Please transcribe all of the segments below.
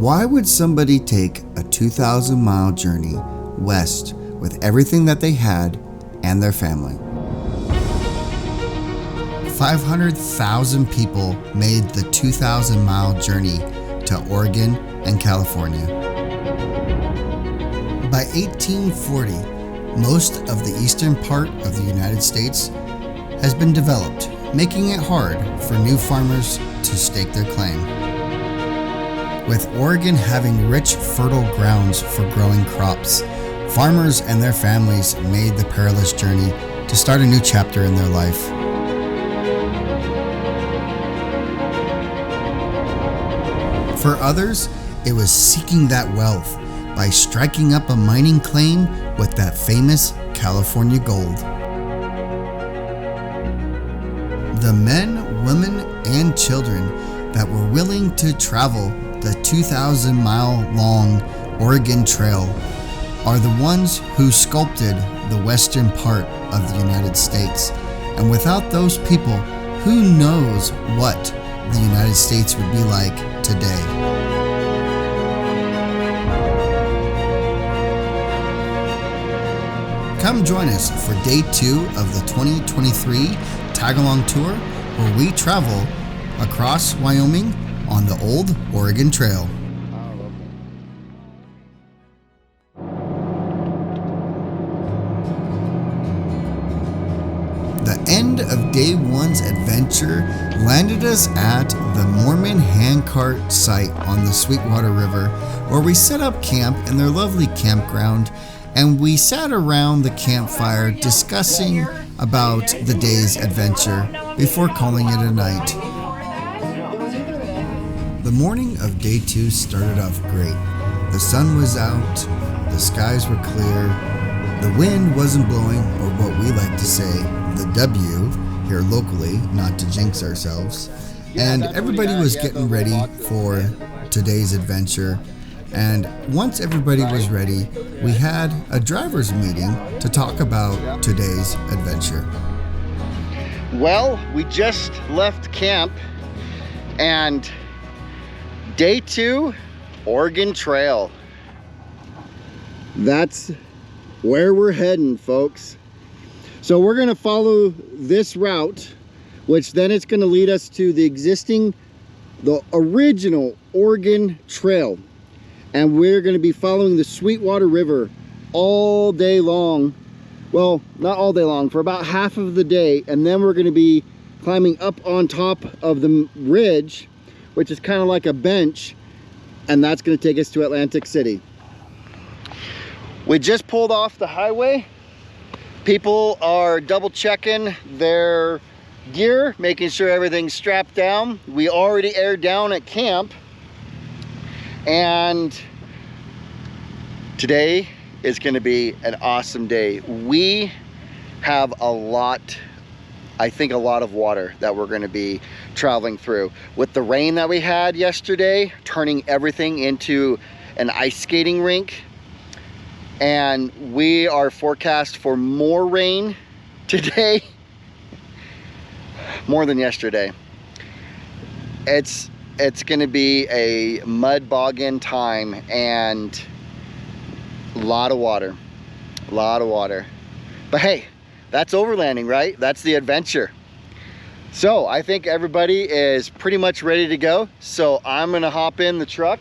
Why would somebody take a 2,000-mile journey west with everything that they had and their family? 500,000 people made the 2,000-mile journey to Oregon and California. By 1840, most of the eastern part of the United States has been developed, making it hard for new farmers to stake their claim. With Oregon having rich, fertile grounds for growing crops, farmers and their families made the perilous journey to start a new chapter in their life. For others, it was seeking that wealth by striking up a mining claim with that famous California gold. The men, women, and children that were willing to travel the 2,000-mile long Oregon Trail are the ones who sculpted the western part of the United States. And without those people, who knows what the United States would be like today. Come join us for day 2 of the 2023 Tag-Along Tour, where we travel across Wyoming on the old Oregon Trail. The end of day 1's adventure landed us at the Mormon handcart site on the Sweetwater River, where we set up camp in their lovely campground, and we sat around the campfire discussing about the day's adventure before calling it a night. The morning of day 2 started off great. The sun was out, the skies were clear, the wind wasn't blowing, or what we like to say, the W, here locally, not to jinx ourselves, and everybody was getting ready for today's adventure. And once everybody was ready, we had a driver's meeting to talk about today's adventure. Well, we just left camp, and day 2, Oregon Trail. That's where we're heading, folks. So we're gonna follow this route, which then it's gonna lead us to the original Oregon Trail. And we're gonna be following the Sweetwater River all day long. Well, not all day long, for about half of the day. And then we're gonna be climbing up on top of the ridge, which is kind of like a bench, and that's gonna take us to Atlantic City. We just pulled off the highway. People are double checking their gear, making sure everything's strapped down. We already aired down at camp, and today is gonna be an awesome day. We have I think a lot of water that we're gonna be traveling through. With the rain that we had yesterday, turning everything into an ice skating rink, and we are forecast for more rain today, more than yesterday. It's gonna be a mud boggin time, and a lot of water. But hey, that's overlanding, right? That's the adventure. So I think everybody is pretty much ready to go. So I'm gonna hop in the truck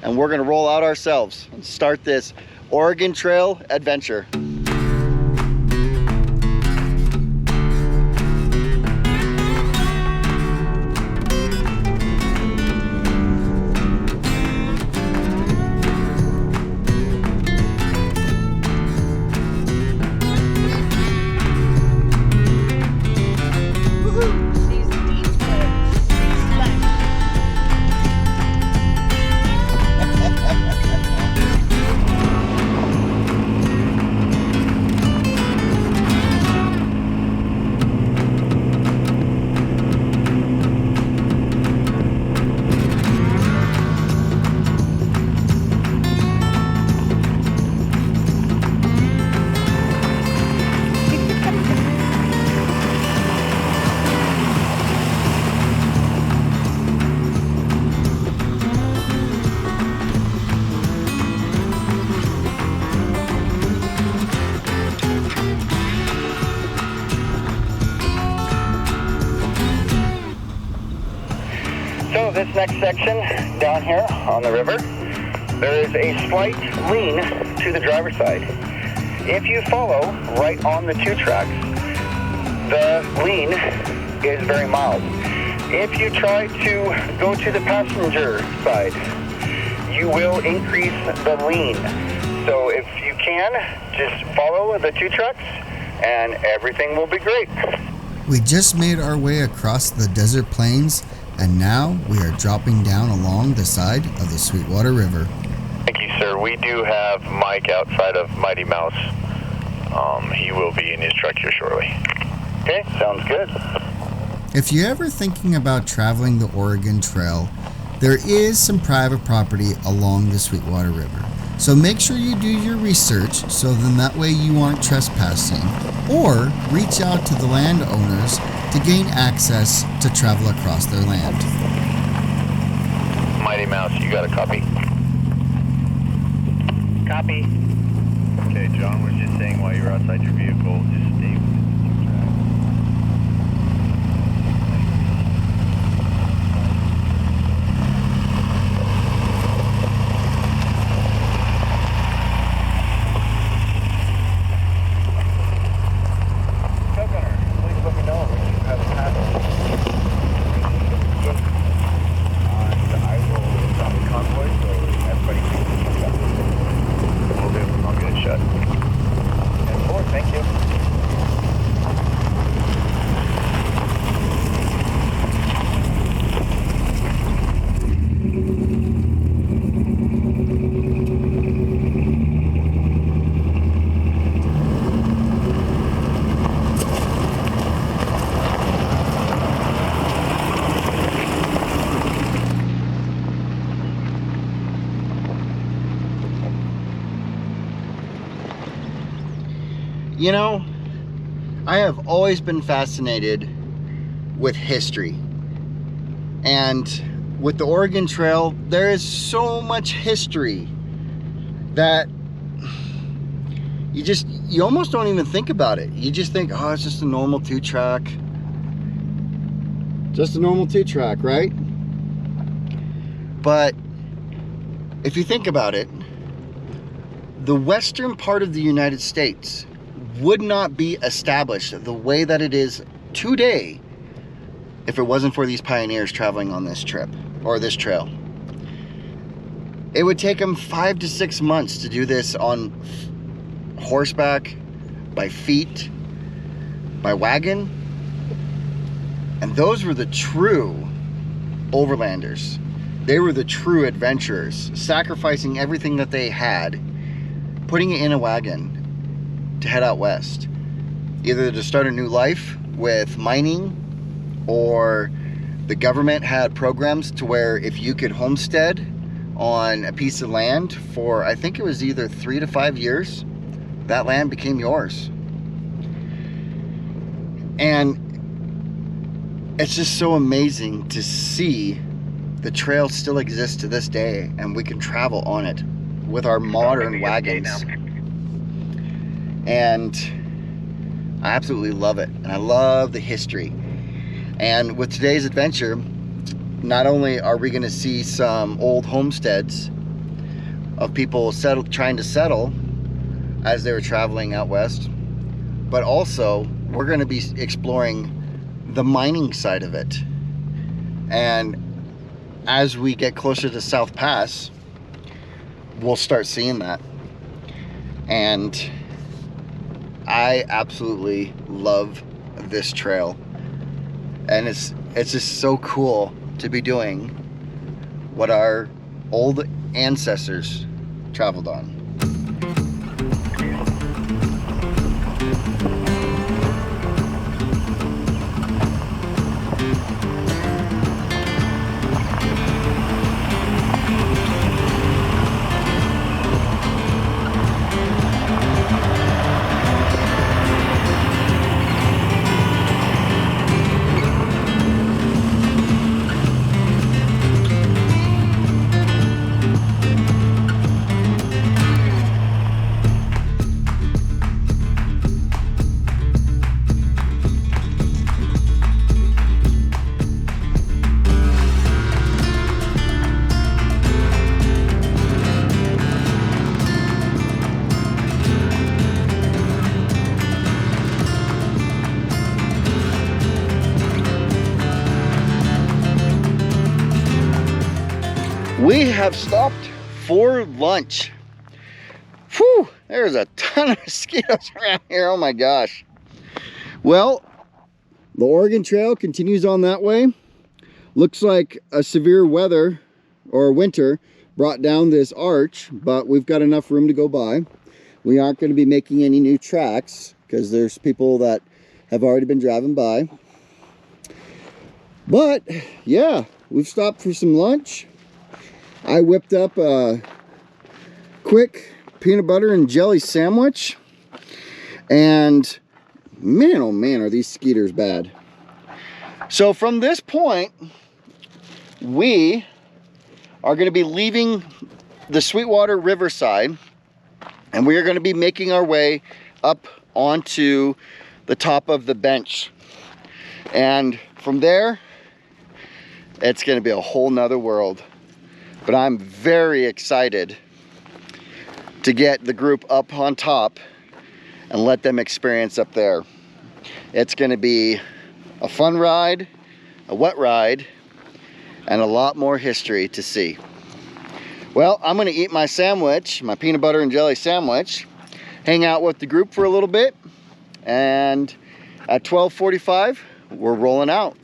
and we're gonna roll out ourselves and start this Oregon Trail adventure. next section down here on the river, there is a slight lean to the driver's side. If you follow right on the two tracks, the lean is very mild. If you try to go to the passenger side, you will increase the lean. So if you can, just follow the two trucks and everything will be great. We just made our way across the desert plains, and now we are dropping down along the side of the Sweetwater River. Thank you, sir. We do have Mike outside of Mighty Mouse. He will be in his truck here shortly. Okay, sounds good. If you're ever thinking about traveling the Oregon Trail, there is some private property along the Sweetwater River. So make sure you do your research so then that way you aren't trespassing, or reach out to the landowners to gain access to travel across their land. Mighty Mouse, you got a copy? Copy. Okay, John was just saying while you're outside your vehicle, just stay within the two tracks. You know, I have always been fascinated with history. And with the Oregon Trail, there is so much history that you almost don't even think about it. You just think, oh, it's just a normal two-track. Just a normal two-track, right? But if you think about it, the western part of the United States would not be established the way that it is today if it wasn't for these pioneers traveling on this trip or this trail. It would take them 5 to 6 months to do this on horseback, by feet, by wagon. And those were the true overlanders. They were the true adventurers, sacrificing everything that they had, putting it in a wagon to head out west, either to start a new life with mining, or the government had programs to where if you could homestead on a piece of land for, I think it was either 3 to 5 years, that land became yours. And it's just so amazing to see the trail still exists to this day, and we can travel on it with our modern wagons. And I absolutely love it, and I love the history. And with today's adventure, not only are we going to see some old homesteads of people trying to settle as they were traveling out west, but also we're going to be exploring the mining side of it. And as we get closer to South Pass, we'll start seeing that. And I absolutely love this trail, and it's just so cool to be doing what our old ancestors traveled on. we have stopped for lunch. Whew, there's a ton of mosquitoes around here. Oh my gosh. Well, the Oregon Trail continues on that way. Looks like a severe weather or winter brought down this arch, but we've got enough room to go by. We aren't going to be making any new tracks because there's people that have already been driving by. But yeah, we've stopped for some lunch. I whipped up a quick peanut butter and jelly sandwich, and man, oh man, are these skeeters bad. So from this point, we are going to be leaving the Sweetwater River side, and we are going to be making our way up onto the top of the bench. And from there, it's going to be a whole nother world. But I'm very excited to get the group up on top and let them experience up there. It's going to be a fun ride, a wet ride, and a lot more history to see. Well, I'm going to eat my sandwich, my peanut butter and jelly sandwich, hang out with the group for a little bit, and at 12:45, we're rolling out.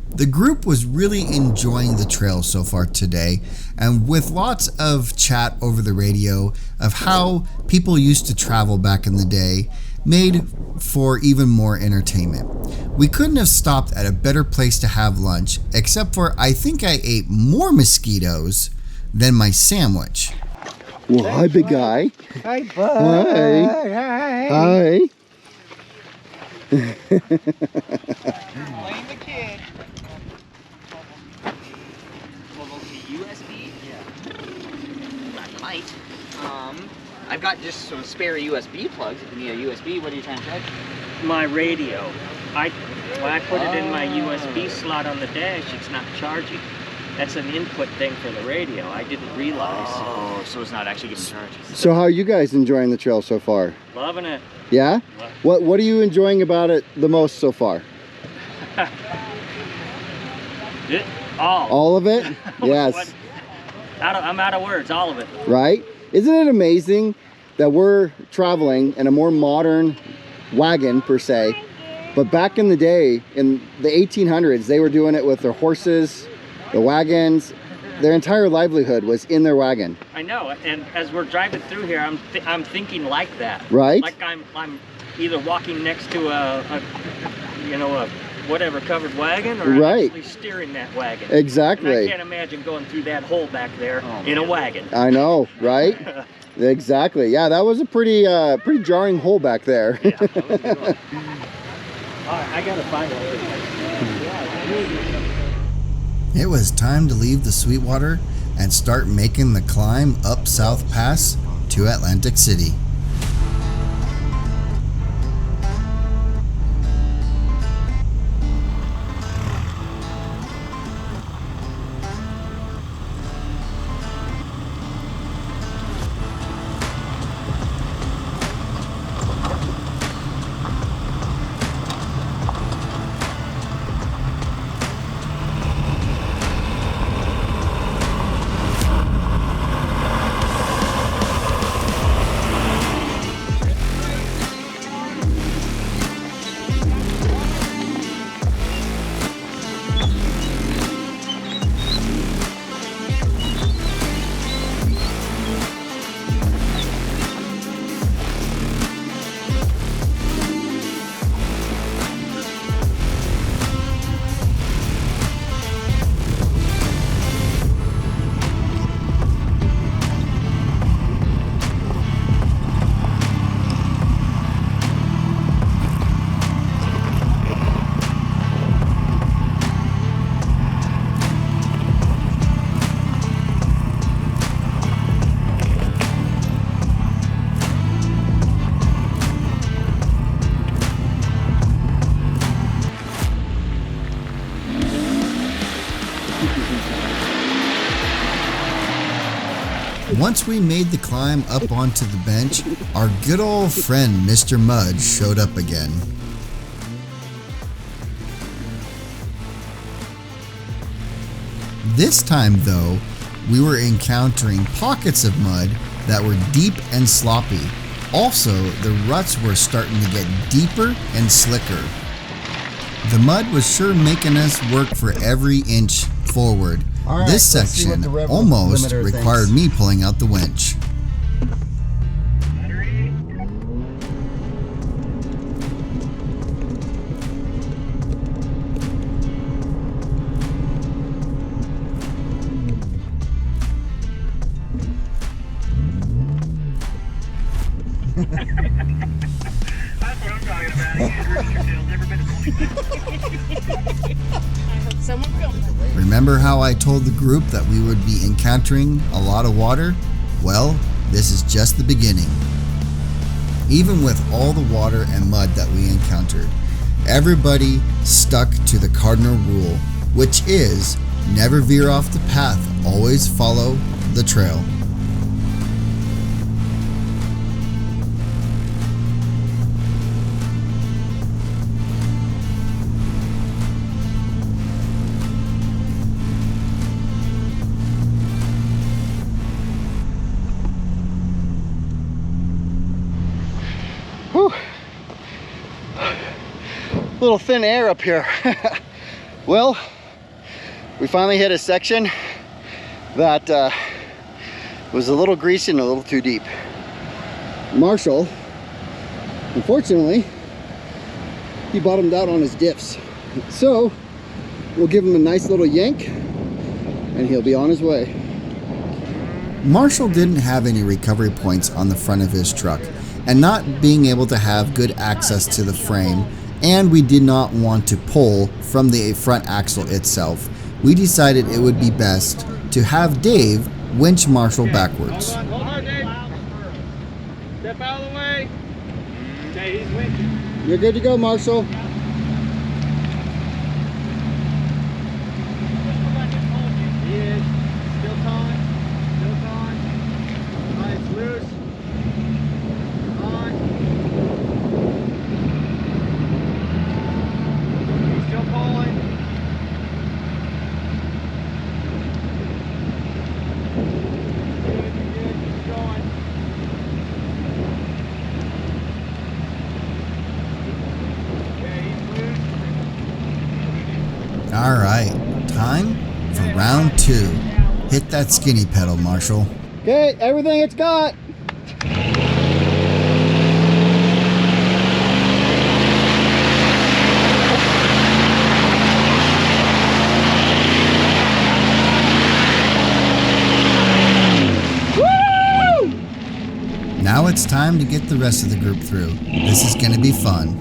The group was really enjoying the trail so far today, and with lots of chat over the radio of how people used to travel back in the day, made for even more entertainment. We couldn't have stopped at a better place to have lunch, except for I think I ate more mosquitoes than my sandwich. Well, hi, big guy. Hi, bud. Hi. Blame the kid. Well, the USB? Yeah. Not tonight. I've got just some spare USB plugs. If you need a USB, what are you trying to plug? My radio. When I put it in my USB slot on the dash, it's not charging. That's an input thing for the radio. I didn't realize. Oh, so it's not actually getting charged. So how are you guys enjoying the trail so far? Loving it. Yeah? What are you enjoying about it the most so far? All of it? Yes. I'm out of words, all of it. Right? Isn't it amazing that we're traveling in a more modern wagon per se, but back in the day, in the 1800s, they were doing it with their horses, the wagons. Their entire livelihood was in their wagon. I know, and as we're driving through here, I'm thinking like that. Right? Like I'm either walking next to a whatever covered wagon, or right. I'm actually steering that wagon. Exactly. And I can't imagine going through that hole back there in a wagon. I know, right? Exactly. Yeah, that was a pretty jarring hole back there. Yeah, that was a good one. All right, I gotta find one. It was time to leave the Sweetwater and start making the climb up South Pass to Atlantic City. Once we made the climb up onto the bench, our good old friend Mr. Mudge showed up again. This time, though, we were encountering pockets of mud that were deep and sloppy. Also, the ruts were starting to get deeper and slicker. The mud was sure making us work for every inch forward. All right, This let's see what section the rev almost limiter required thinks. me pulling out the winch. That's what I'm talking about. Never been I hope someone filmed it. Remember how I told the group that we would be encountering a lot of water? Well, this is just the beginning. Even with all the water and mud that we encountered, everybody stuck to the cardinal rule, which is never veer off the path, always follow the trail. Whew. Little thin air up here. Well, we finally hit a section that was a little greasy and a little too deep. Marshall, unfortunately, he bottomed out on his diffs. So we'll give him a nice little yank and he'll be on his way. Marshall didn't have any recovery points on the front of his truck, and not being able to have good access to the frame, and we did not want to pull from the front axle itself, we decided it would be best to have Dave winch Marshall backwards. Hold on, Dave. Step out of the way. Okay, he's winching. You're good to go, Marshall. He is. Still towing. Still towing. Alright, it's loose. On. He's still pulling. Good, keep going. Okay, he's loose. All right, time for round 2. Hit that skinny pedal, Marshall. Okay, everything it's got. Now it's time to get the rest of the group through. This is going to be fun.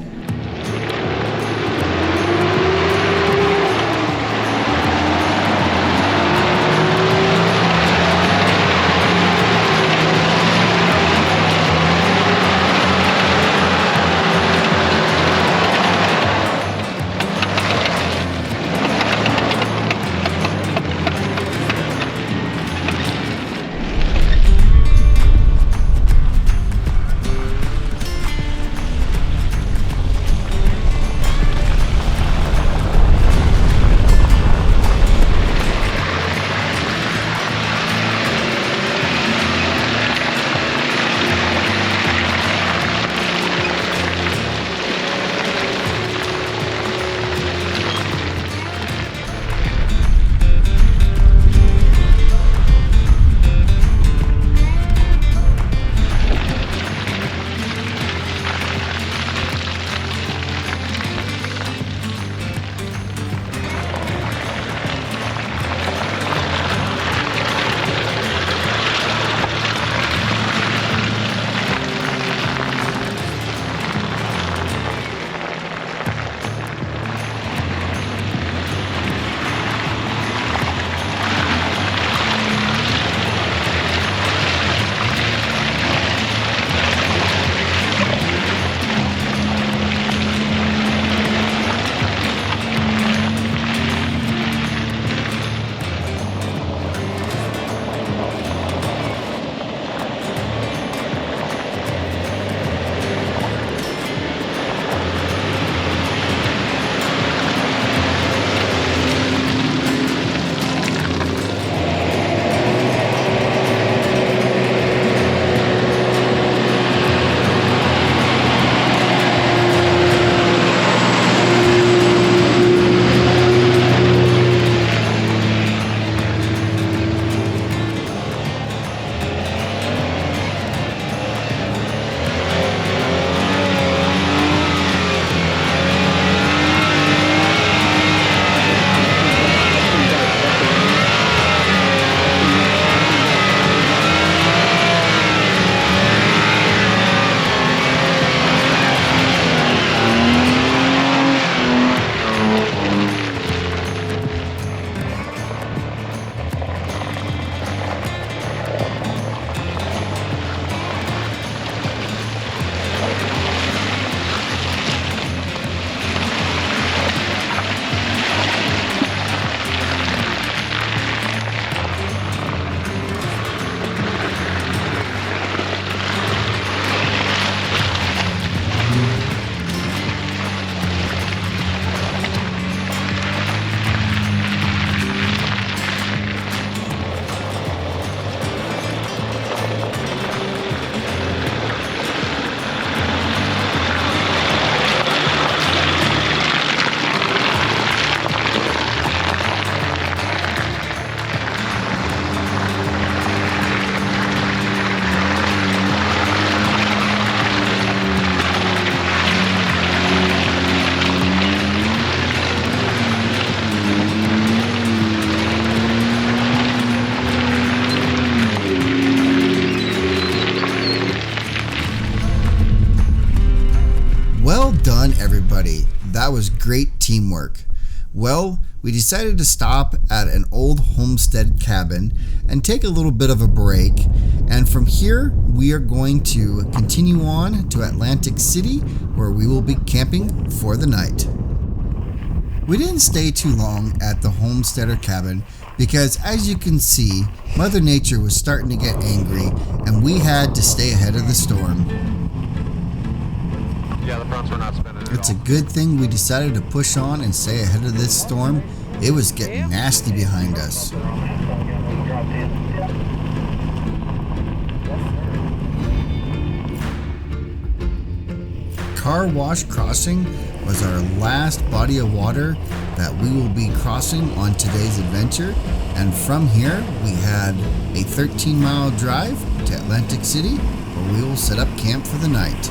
done, everybody. That was great teamwork. Well, we decided to stop at an old homestead cabin and take a little bit of a break. And from here, we are going to continue on to Atlantic City, where we will be camping for the night. We didn't stay too long at the homesteader cabin because, as you can see, Mother Nature was starting to get angry and we had to stay ahead of the storm. Yeah, the fronts were not spinning at It's a good thing we decided to push on and stay ahead of this storm. It was getting nasty behind us. Car Wash Crossing was our last body of water that we will be crossing on today's adventure. And from here, we had a 13-mile drive to Atlantic City, where we will set up camp for the night.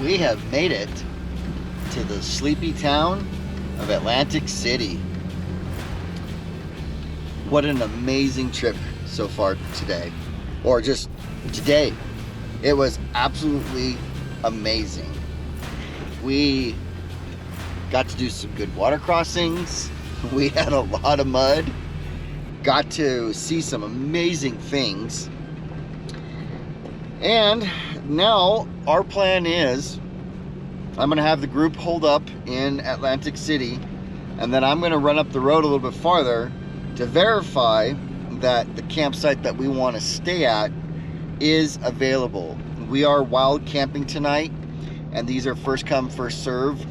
We have made it to the sleepy town of Atlantic City. What an amazing trip so far today, or just today. It was absolutely amazing. We got to do some good water crossings. We had a lot of mud. Got to see some amazing things. And now our plan is I'm gonna have the group hold up in Atlantic City, and then I'm gonna run up the road a little bit farther to verify that the campsite that we want to stay at is available. We are wild camping tonight, and these are first come first serve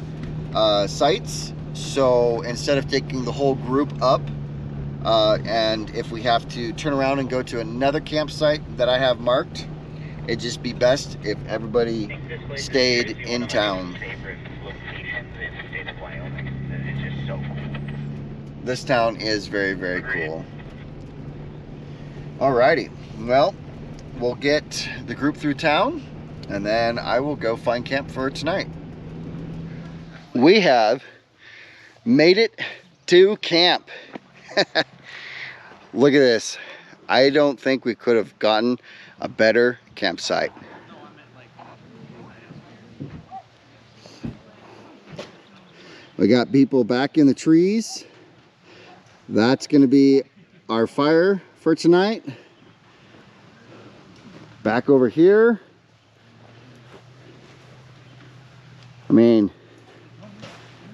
sites. So instead of taking the whole group up, and if we have to turn around and go to another campsite that I have marked, it'd just be best if everybody stayed in town. This town is very, very cool. Alrighty, well, we'll get the group through town, and then I will go find camp for tonight. We have made it to camp. Look at this. I don't think we could have gotten a better campsite. We got people back in the trees. That's going to be our fire for tonight. Back over here. I mean,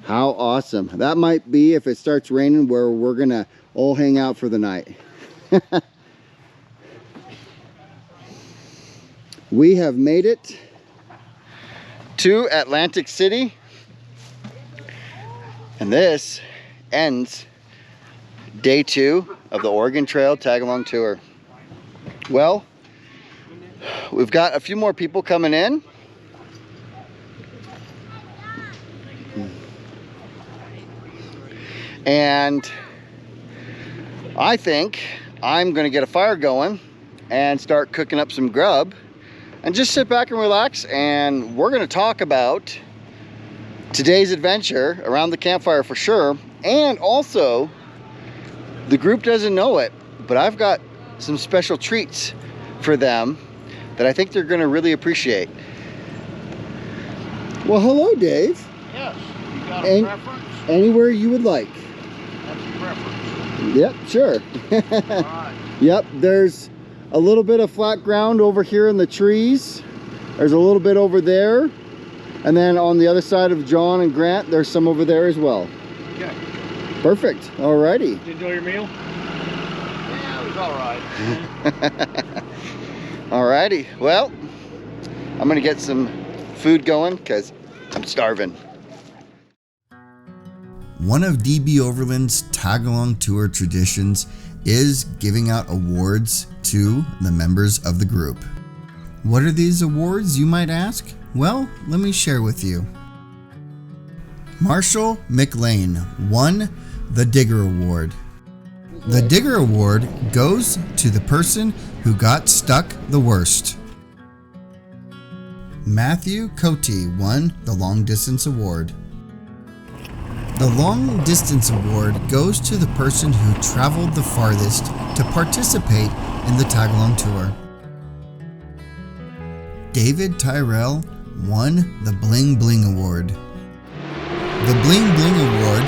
how awesome. That might be, if it starts raining, where we're going to all hang out for the night. We have made it to Atlantic City, and this ends day 2 of the Oregon Trail Tag Along Tour. Well, we've got a few more people coming in. And I think I'm going to get a fire going and start cooking up some grub and just sit back and relax, and we're going to talk about today's adventure around the campfire for sure. And also, the group doesn't know it, but I've got some special treats for them that I think they're going to really appreciate. Well, hello, Dave. Yes. You got a preference? Anywhere you would like. That's a preference. Yep, sure. All right. Yep, there's a little bit of flat ground over here in the trees. There's a little bit over there. And then on the other side of John and Grant, there's some over there as well. Okay. Perfect. Alrighty. Did you enjoy your meal? Yeah, it was all right. Alrighty, well, I'm gonna get some food going because I'm starving. One of DB Overland's tag-along tour traditions is giving out awards to the members of the group. What are these awards, you might ask? Well, let me share with you. Marshall McLean won the Digger Award. The Digger Award goes to the person who got stuck the worst. Matthew Cote won the Long Distance Award. The Long Distance Award goes to the person who traveled the farthest to participate in the tag-along tour. David Tyrell won the Bling Bling Award. The Bling Bling Award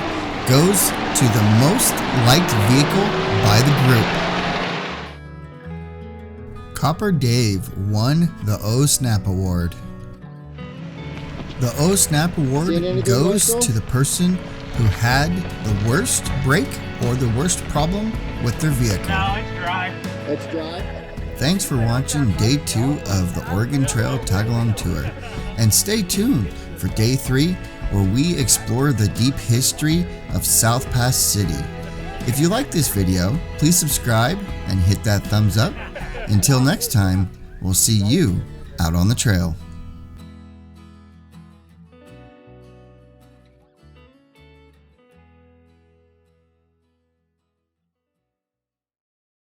goes to the most liked vehicle by the group. Copper Dave won the O Snap Award. The O Snap Award goes to the person who had the worst break or the worst problem with their vehicle. No, it's dry. Let's drive. Thanks for watching day 2 of the Oregon Trail Tag-Along Tour. And stay tuned for day 3, where we explore the deep history of South Pass City. If you like this video, please subscribe and hit that thumbs up. Until next time, we'll see you out on the trail.